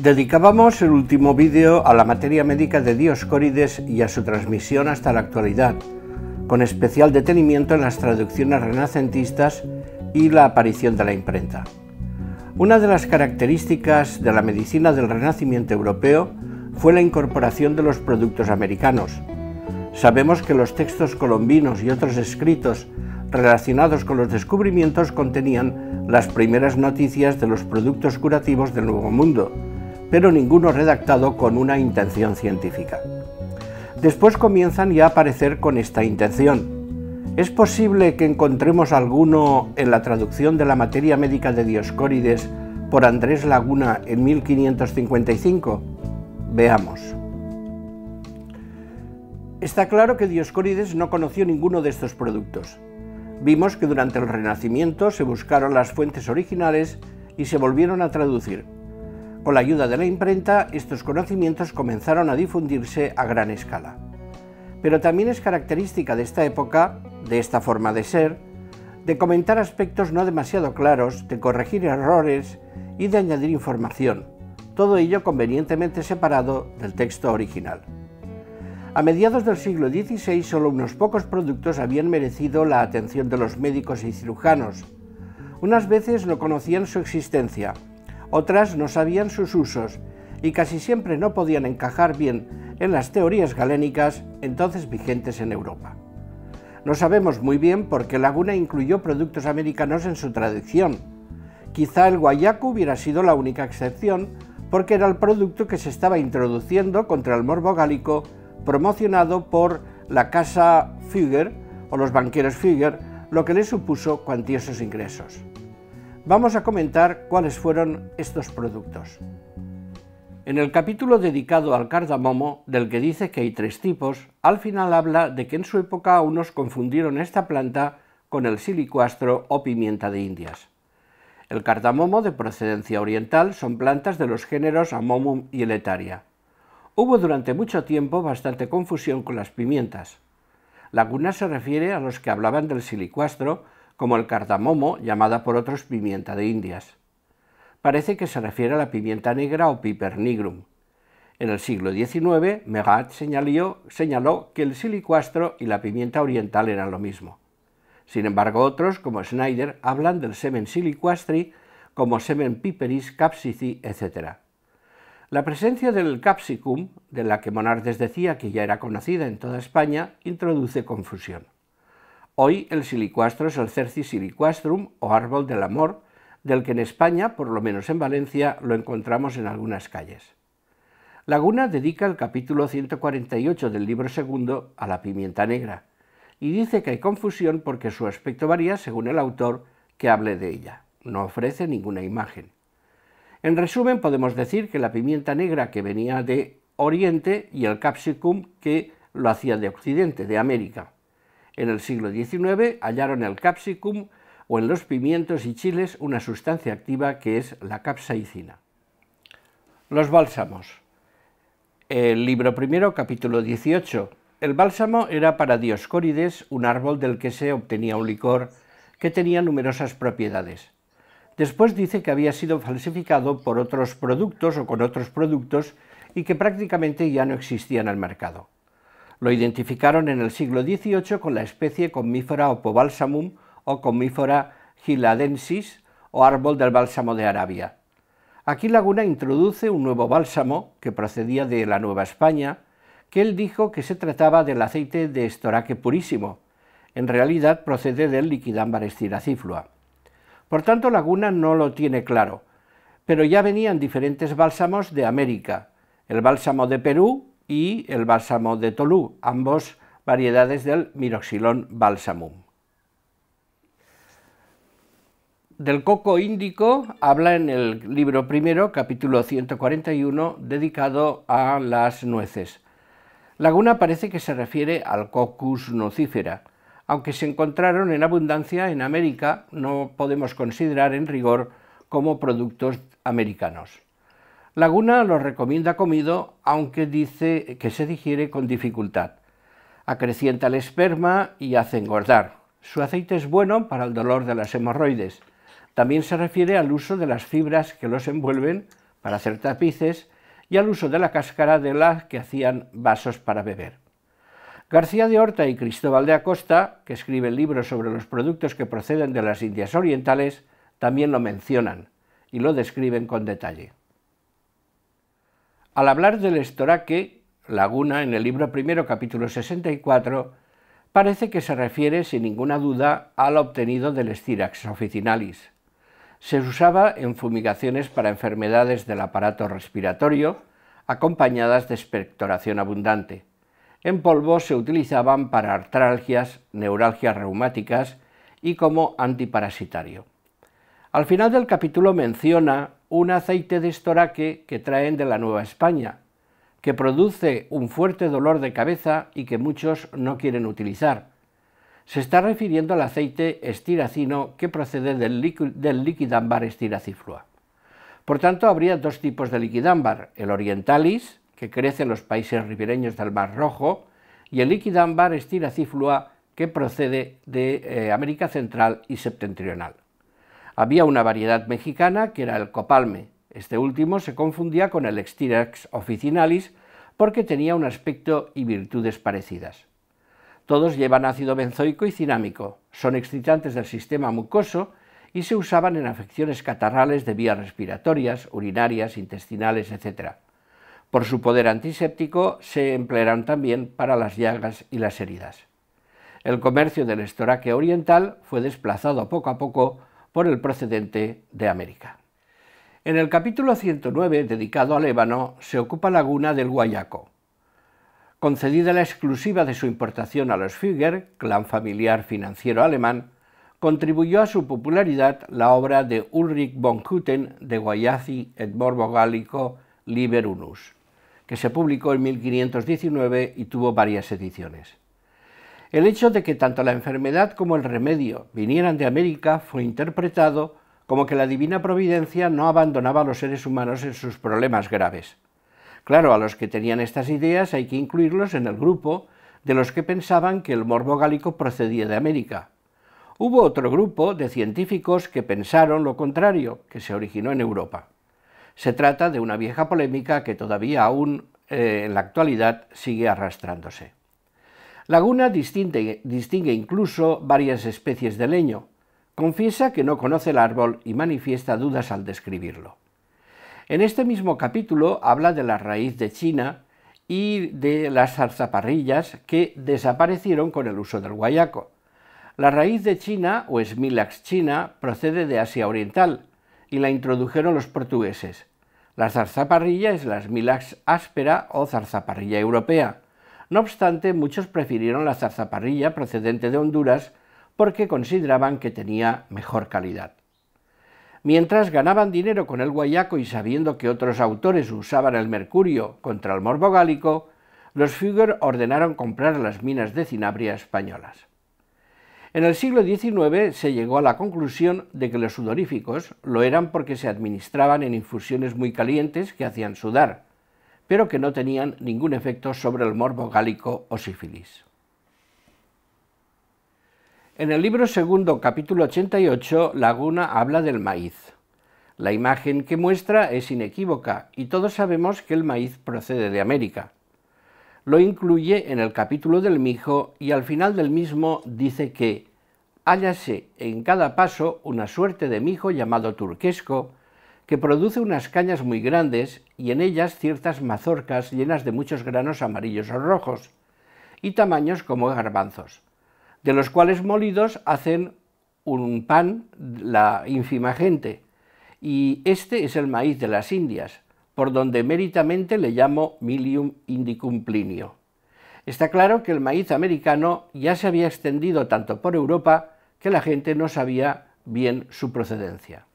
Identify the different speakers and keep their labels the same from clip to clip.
Speaker 1: Dedicábamos el último vídeo a la materia médica de Dioscórides y a su transmisión hasta la actualidad, con especial detenimiento en las traducciones renacentistas y la aparición de la imprenta. Una de las características de la medicina del Renacimiento europeo fue la incorporación de los productos americanos. Sabemos que los textos colombinos y otros escritos relacionados con los descubrimientos contenían las primeras noticias de los productos curativos del Nuevo Mundo, pero ninguno redactado con una intención científica. Después comienzan ya a aparecer con esta intención. ¿Es posible que encontremos alguno en la traducción de la materia médica de Dioscórides por Andrés Laguna en 1555? Veamos. Está claro que Dioscórides no conoció ninguno de estos productos. Vimos que durante el Renacimiento se buscaron las fuentes originales y se volvieron a traducir. Con la ayuda de la imprenta, estos conocimientos comenzaron a difundirse a gran escala. Pero también es característica de esta época, de esta forma de ser, de comentar aspectos no demasiado claros, de corregir errores y de añadir información, todo ello convenientemente separado del texto original. A mediados del siglo XVI, solo unos pocos productos habían merecido la atención de los médicos y cirujanos. Unas veces no conocían su existencia, otras no sabían sus usos y casi siempre no podían encajar bien en las teorías galénicas entonces vigentes en Europa. No sabemos muy bien por qué Laguna incluyó productos americanos en su traducción. Quizá el guayaco hubiera sido la única excepción, porque era el producto que se estaba introduciendo contra el morbo gálico, promocionado por la casa Fugger o los banqueros Fugger, lo que le supuso cuantiosos ingresos. Vamos a comentar cuáles fueron estos productos. En el capítulo dedicado al cardamomo, del que dice que hay tres tipos, al final habla de que en su época unos confundieron esta planta con el silicuastro o pimienta de Indias. El cardamomo, de procedencia oriental, son plantas de los géneros Hammomum y Eletaria. Hubo durante mucho tiempo bastante confusión con las pimientas. Laguna se refiere a los que hablaban del silicuastro como el cardamomo, llamada por otros pimienta de Indias. Parece que se refiere a la pimienta negra o piper nigrum. En el siglo XIX, Megat señaló que el silicuastro y la pimienta oriental eran lo mismo. Sin embargo, otros, como Schneider, hablan del semen siliquastri como semen piperis, capsici, etc. La presencia del capsicum, de la que Monardes decía que ya era conocida en toda España, introduce confusión. Hoy el silicuastro es el Cercis siliquastrum o árbol del amor, del que en España, por lo menos en Valencia, lo encontramos en algunas calles. Laguna dedica el capítulo 148 del libro segundo a la pimienta negra y dice que hay confusión porque su aspecto varía según el autor que hable de ella. No ofrece ninguna imagen. En resumen, podemos decir que la pimienta negra que venía de Oriente y el capsicum que lo hacía de Occidente, de América. En el siglo XIX hallaron el capsicum o en los pimientos y chiles una sustancia activa que es la capsaicina. Los bálsamos. El libro primero, capítulo 18. El bálsamo era para Dioscórides un árbol del que se obtenía un licor que tenía numerosas propiedades. Después dice que había sido falsificado por otros productos o con otros productos y que prácticamente ya no existía en el mercado. Lo identificaron en el siglo XVIII con la especie Commiphora opobalsamum o Commiphora giladensis o árbol del bálsamo de Arabia. Aquí Laguna introduce un nuevo bálsamo que procedía de la Nueva España, que él dijo que se trataba del aceite de estoraque purísimo. En realidad procede del Liquidambar styraciflua. Por tanto, Laguna no lo tiene claro, pero ya venían diferentes bálsamos de América, el bálsamo de Perú y el bálsamo de Tolú, ambos variedades del Myroxylon balsamum. Del coco índico habla en el libro primero, capítulo 141, dedicado a las nueces. Laguna parece que se refiere al Coccus nocifera. Aunque se encontraron en abundancia en América, no podemos considerar en rigor como productos americanos. Laguna los recomienda comido, aunque dice que se digiere con dificultad. Acrecienta el esperma y hace engordar. Su aceite es bueno para el dolor de las hemorroides. También se refiere al uso de las fibras que los envuelven para hacer tapices y al uso de la cáscara de las que hacían vasos para beber. García de Horta y Cristóbal de Acosta, que escriben libros sobre los productos que proceden de las Indias Orientales, también lo mencionan y lo describen con detalle. Al hablar del estoraque, Laguna, en el libro primero, capítulo 64, parece que se refiere sin ninguna duda al obtenido del Styrax officinalis. Se usaba en fumigaciones para enfermedades del aparato respiratorio, acompañadas de expectoración abundante. En polvo se utilizaban para artralgias, neuralgias reumáticas y como antiparasitario. Al final del capítulo menciona un aceite de estoraque que traen de la Nueva España, que produce un fuerte dolor de cabeza y que muchos no quieren utilizar. Se está refiriendo al aceite estiracino que procede del liquidámbar estiraciflua. Por tanto, habría dos tipos de liquidámbar, el orientalis, que crece en los países ribereños del Mar Rojo, y el liquidámbar estiraciflua, que procede de América Central y Septentrional. Había una variedad mexicana que era el copalme. Este último se confundía con el Styrax officinalis porque tenía un aspecto y virtudes parecidas. Todos llevan ácido benzoico y cinámico, son excitantes del sistema mucoso y se usaban en afecciones catarrales de vías respiratorias, urinarias, intestinales, etc. Por su poder antiséptico se emplearon también para las llagas y las heridas. El comercio del estoraque oriental fue desplazado poco a poco por el procedente de América. En el capítulo 109, dedicado al ébano, se ocupa Laguna del guayaco. Concedida la exclusiva de su importación a los Fugger, clan familiar financiero alemán, contribuyó a su popularidad la obra de Ulrich von Hutten de Guaiaci et Morbo Gallico Liber Unus, que se publicó en 1519 y tuvo varias ediciones. El hecho de que tanto la enfermedad como el remedio vinieran de América fue interpretado como que la divina providencia no abandonaba a los seres humanos en sus problemas graves. Claro, a los que tenían estas ideas hay que incluirlos en el grupo de los que pensaban que el morbo gálico procedía de América. Hubo otro grupo de científicos que pensaron lo contrario, que se originó en Europa. Se trata de una vieja polémica que todavía aún en la actualidad sigue arrastrándose. Laguna distingue incluso varias especies de leño. Confiesa que no conoce el árbol y manifiesta dudas al describirlo. En este mismo capítulo habla de la raíz de China y de las zarzaparrillas que desaparecieron con el uso del guayaco. La raíz de China, o Smilax china, procede de Asia Oriental y la introdujeron los portugueses. La zarzaparrilla es la Smilax áspera o zarzaparrilla europea. No obstante, muchos prefirieron la zarzaparrilla procedente de Honduras porque consideraban que tenía mejor calidad. Mientras ganaban dinero con el guayaco y sabiendo que otros autores usaban el mercurio contra el morbo gálico, los Fugger ordenaron comprar las minas de cinabria españolas. En el siglo XIX se llegó a la conclusión de que los sudoríficos lo eran porque se administraban en infusiones muy calientes que hacían sudar, pero que no tenían ningún efecto sobre el morbo gálico o sífilis. En el libro segundo, capítulo 88, Laguna habla del maíz. La imagen que muestra es inequívoca y todos sabemos que el maíz procede de América. Lo incluye en el capítulo del mijo y al final del mismo dice que hállase en cada paso una suerte de mijo llamado turquesco que produce unas cañas muy grandes y en ellas ciertas mazorcas llenas de muchos granos amarillos o rojos y tamaños como garbanzos, de los cuales molidos hacen un pan la ínfima gente, y este es el maíz de las Indias, por donde méritamente le llamo Milium indicum Plinio. Está claro que el maíz americano ya se había extendido tanto por Europa que la gente no sabía bien su procedencia.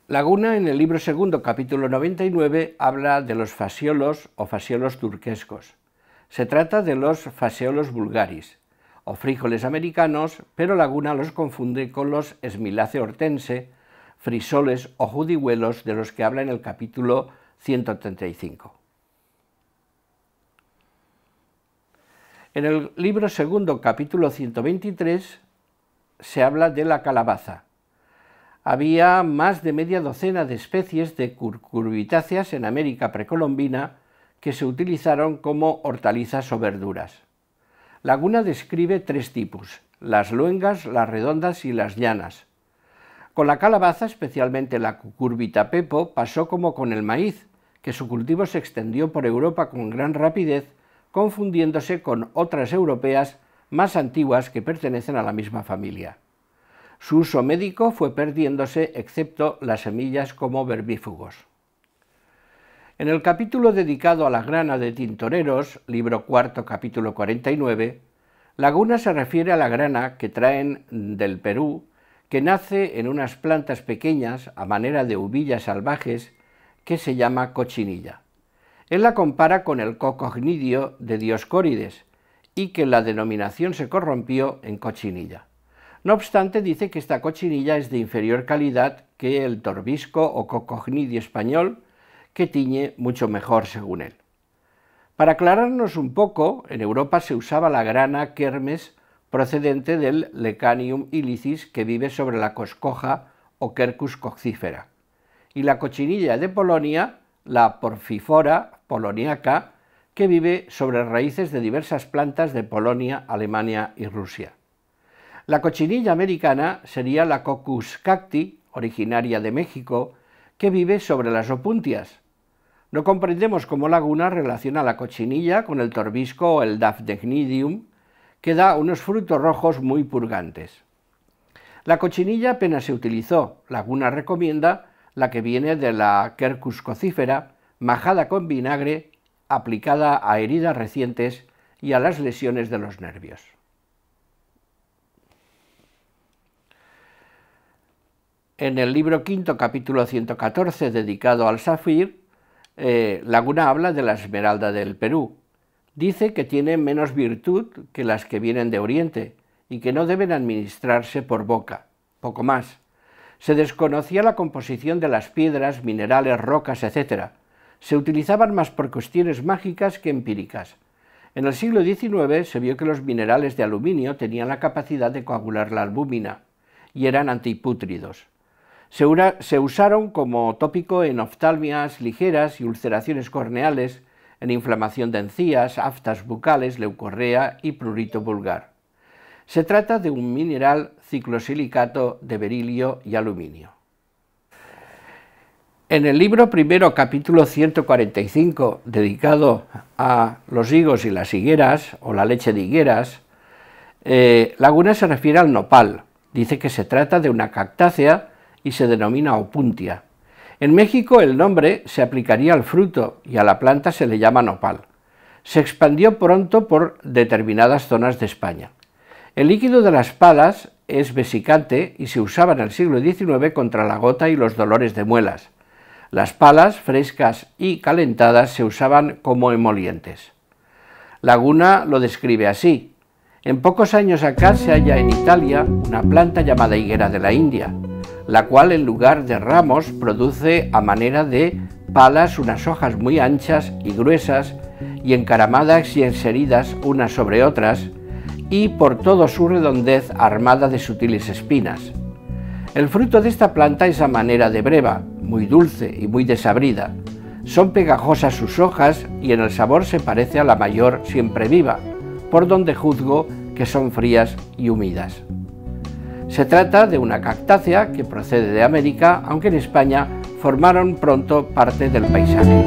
Speaker 1: Laguna, en el libro segundo, capítulo 99, habla de los fasiolos o fasiolos turquescos. Se trata de los faseolos vulgaris, o frijoles americanos, pero Laguna los confunde con los Smilace hortense, frisoles o judihuelos de los que habla en el capítulo 135. En el libro segundo, capítulo 123, se habla de la calabaza. Había más de media docena de especies de cucurbitáceas en América precolombina que se utilizaron como hortalizas o verduras. Laguna describe 3 tipos: las luengas, las redondas y las llanas. Con la calabaza, especialmente la cucurbita pepo, pasó como con el maíz, que su cultivo se extendió por Europa con gran rapidez, confundiéndose con otras europeas más antiguas que pertenecen a la misma familia. Su uso médico fue perdiéndose, excepto las semillas como vermífugos. En el capítulo dedicado a la grana de Tintoreros, libro cuarto, capítulo 49, Laguna se refiere a la grana que traen del Perú, que nace en unas plantas pequeñas, a manera de uvillas salvajes, que se llama cochinilla. Él la compara con el cocognidio de Dioscórides, y que la denominación se corrompió en cochinilla. No obstante, dice que esta cochinilla es de inferior calidad que el torbisco o cocognidio español, que tiñe mucho mejor según él. Para aclararnos un poco, en Europa se usaba la grana kermes procedente del Lecanium illicis, que vive sobre la coscoja o Quercus coccífera, y la cochinilla de Polonia, la Porfifora poloniaca, que vive sobre raíces de diversas plantas de Polonia, Alemania y Rusia. La cochinilla americana sería la Coccus cacti, originaria de México, que vive sobre las opuntias. No comprendemos cómo Laguna relaciona la cochinilla con el torbisco o el Daphne, que da unos frutos rojos muy purgantes. La cochinilla apenas se utilizó. Laguna recomienda la que viene de la Quercus coccífera, majada con vinagre, aplicada a heridas recientes y a las lesiones de los nervios. En el libro quinto, capítulo 114, dedicado al zafir, Laguna habla de la esmeralda del Perú. Dice que tiene menos virtud que las que vienen de Oriente y que no deben administrarse por boca, poco más. Se desconocía la composición de las piedras, minerales, rocas, etc. Se utilizaban más por cuestiones mágicas que empíricas. En el siglo XIX se vio que los minerales de aluminio tenían la capacidad de coagular la albúmina y eran antipútridos. Se usaron como tópico en oftalmias ligeras y ulceraciones corneales, en inflamación de encías, aftas bucales, leucorrea y prurito vulgar. Se trata de un mineral ciclosilicato de berilio y aluminio. En el libro primero, capítulo 145, dedicado a los higos y las higueras, o la leche de higueras, Laguna se refiere al nopal. Dice que se trata de una cactácea y se denomina opuntia. En México el nombre se aplicaría al fruto y a la planta se le llama nopal. Se expandió pronto por determinadas zonas de España. El líquido de las palas es vesicante y se usaba en el siglo XIX contra la gota y los dolores de muelas. Las palas, frescas y calentadas, se usaban como emolientes. Laguna lo describe así: en pocos años acá se halla en Italia una planta llamada higuera de la India, la cual en lugar de ramos produce a manera de palas unas hojas muy anchas y gruesas y encaramadas y enseridas unas sobre otras, y por toda su redondez armada de sutiles espinas. El fruto de esta planta es a manera de breva, muy dulce y muy desabrida. Son pegajosas sus hojas y en el sabor se parece a la mayor siempre viva, por donde juzgo que son frías y húmedas. Se trata de una cactácea que procede de América, aunque en España formaron pronto parte del paisaje.